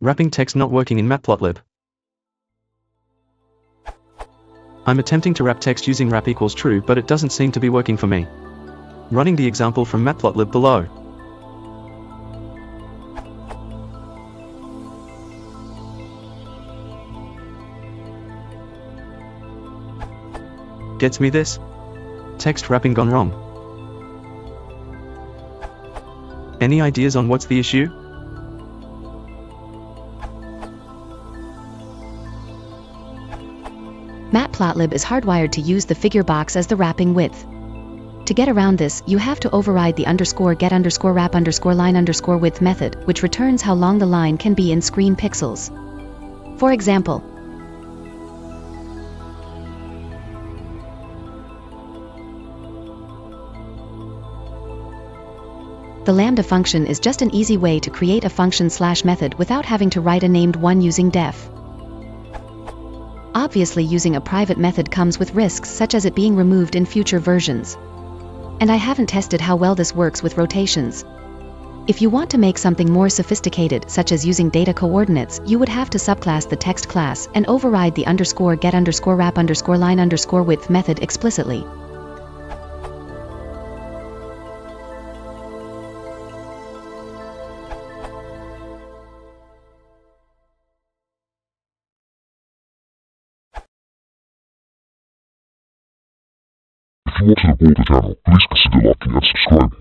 Wrapping text not working in Matplotlib. I'm attempting to wrap text using wrap equals true, but it doesn't seem to be working for me. Running the example from Matplotlib below. Gets me this? Text wrapping gone wrong. Any ideas on what's the issue? Matplotlib is hardwired to use the figure box as the wrapping width. To get around this, you have to override the _get_wrap_line_width method, which returns how long the line can be in screen pixels. For example, the lambda function is just an easy way to create a function/method without having to write a named one using def. Obviously, using a private method comes with risks, such as it being removed in future versions. And I haven't tested how well this works with rotations. If you want to make something more sophisticated, such as using data coordinates, you would have to subclass the text class and override the _get_wrap_line_width method explicitly. If you want to support the channel, please consider liking and subscribing.